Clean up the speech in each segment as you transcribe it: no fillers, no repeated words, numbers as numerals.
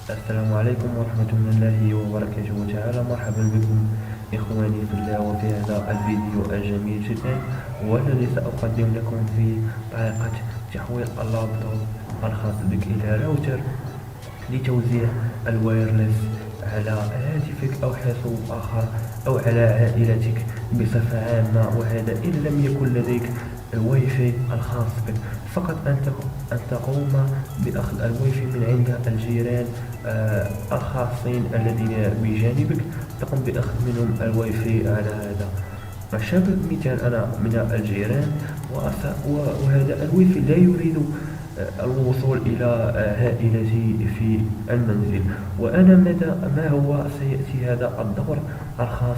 السلام عليكم ورحمة الله وبركاته تعالى. مرحبا بكم إخواني في الله وفي هذا الفيديو الجميل جدا، والذي سأقدم لكم في طريقة تحويل اللابتوب الخاص بك إلى راوتر لتوزيع الوايرلس على هاتفك أو حاسوب آخر أو على عائلتك بصفة عامة، وهذا إن لم يكن لديك الواي فاي الخاص بك. فقط أن تقوم بأخذ الواي فاي من عند الجيران الخاصين الذين بجانبك، تقوم بأخذ منهم الواي فاي على هذا. على سبيل المثال أنا من الجيران، وهذا الواي فاي لا يريد الوصول إلى عائلتي في المنزل، وأنا ما هو سيأتي هذا الدور الخاص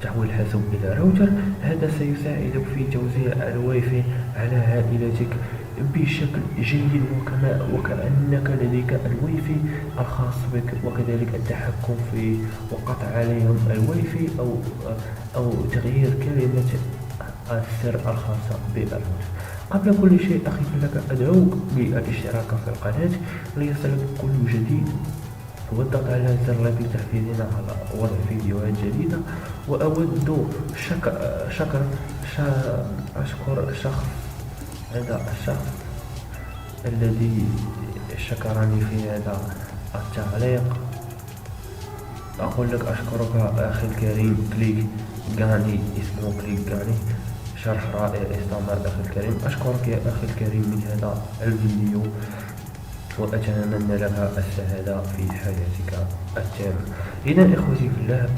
تحويل الحاسوب إلى راوتر. هذا سيساعدك في توزيع الواي فاي على عائلتك بشكل جيد، وكأنك لديك الواي فاي الخاص بك، وكذلك التحكم في وقطع عليهم الواي فاي أو تغيير كلمة السر الخاصة بالراوتر. قبل كل شيء أخي لك أدعوك بالاشتراك في القناة ليصلك كل جديد، والضغط على زر لتحفيزنا على وضع فيديوهات جديدة. وأود أشكر هذا الشخص الذي شكرني في هذا التعليق. أقول لك أشكرك أخي الكريم كليك غاني، اسمه كليك غاني، شرح رائع استمر أخي الكريم. أشكرك يا أخي الكريم من هذا الفيديو، وأتمنى لك السعادة في حياتك التامة. إذا إخوتي في الله،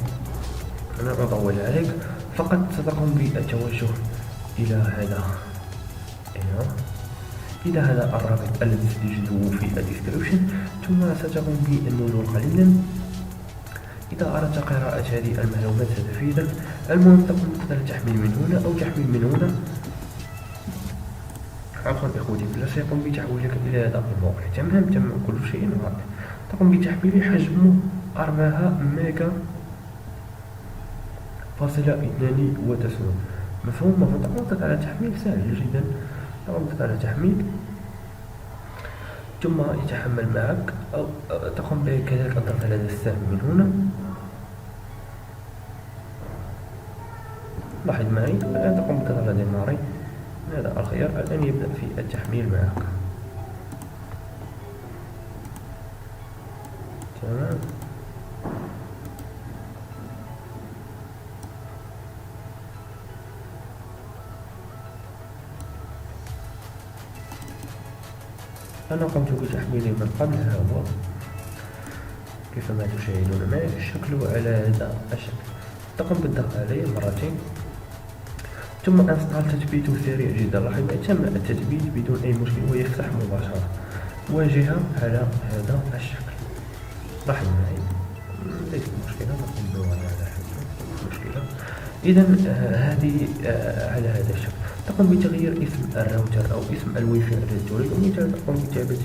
أنا أطول عليك، فقط ستقوم بالتوجه إلى هذا هذا الرابط الذي ستجده في الديسكريبشن، ثم ستقوم بالنزول قليلا. إذا أردت قراءة هذه المعلومات ستفيدك. المهم تقدر تحمل من هنا أو تحمل من هنا. عفوا إخوتي بالله، سيقوم بتحويلك إلى هذا الموقع. تمام كل شيء واضح. تقوم بتحميله، حجمه 4 ميجا فاصلة 92. مفهوم. تقوم تضغط على تحميل، سهل جدا. تقوم تضغط على تحميل ثم يتحمل معك، أو تقوم كذلك الضغط على السهم من هنا. لاحظ معي الآن، تقوم بالضغط على ديماري، هذا الخيار الآن يبدأ في التحميل معك. تمام. أنا قمت بتحميله من قبل، ها هو كيف ما تشاهدون معي شكله على هذا الشكل. تقوم بالضغط عليه مرتين، ثم انستال تثبيته سريع جدا. لاحظ تم التثبيت بدون أي مشكل، ويفتح مباشرة. واجهة على هذا الشكل. لاحظ معي ليس مشكلة، نقوم على هذا الشكل مشكلة. إذا هذه على هذا الشكل. تقوم بتغيير اسم الراوتر أو اسم الواي فاي الذي تريد. مثلا تقوم بكتابة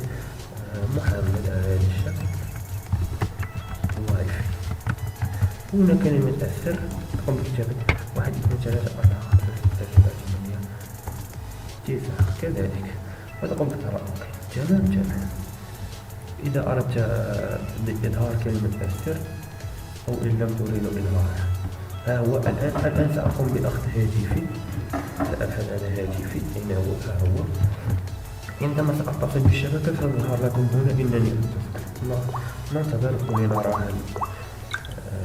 محمد على هذا الشكل، واي فاي. هنا كلمة السر، تقوم بكتابة 1 2 3 4 5 6 7 8 9 كذلك، وتقوم بترى أوكي. تمام. إذا أردت إظهار كلمة السر أو إن لم تريد إظهارها، ها هو الآن سأقوم بأخذ هاتفي، سأبحث على هاتفي أين هو. ها هو. عندما سأتصل بالشبكة سأظهر لكم هنا إنني ننتظر ونرى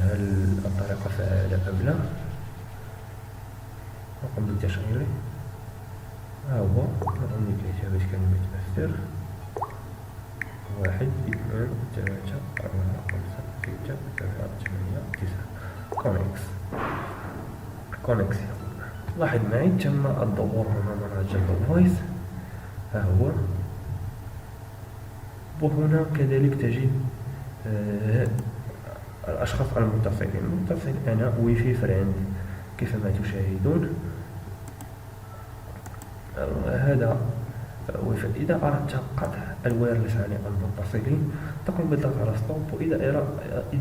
هل الطريقة فعالة أم لا. نقوم بتشغيله. ها هو. نقوم بكتابة كلمة السر 1 2 3 4 5 6 7 8 9 كونكس. لاحظ معي تم الظهور هنا من أجل الفويس. ها هو. وهنا كذلك تجد الأشخاص المتصلين. أنا واي فاي فريند كيف ما تشاهدون. هذا واي فاي. إذا أردت قطع الوايرلس عن المتصلين تقوم بالضغط على ستوب، وإذا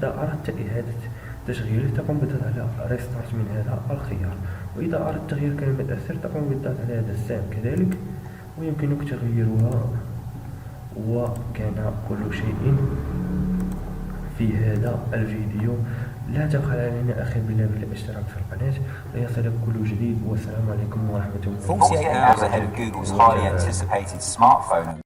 أردت إعادة تشغيله تقوم بالضغط على ريستارت من هذا الخيار. وإذا أردت تغيير كلمة السر تقوم بالضغط على هذا السهم كذلك، ويمكنك تغييرها وكان كل شيء في هذا الفيديو. لا تبخل علينا أخي بالاشتراك في القناة ليصلك كل جديد، والسلام عليكم ورحمة الله وبركاته. 48 hours ahead of Google's highly anticipated smartphone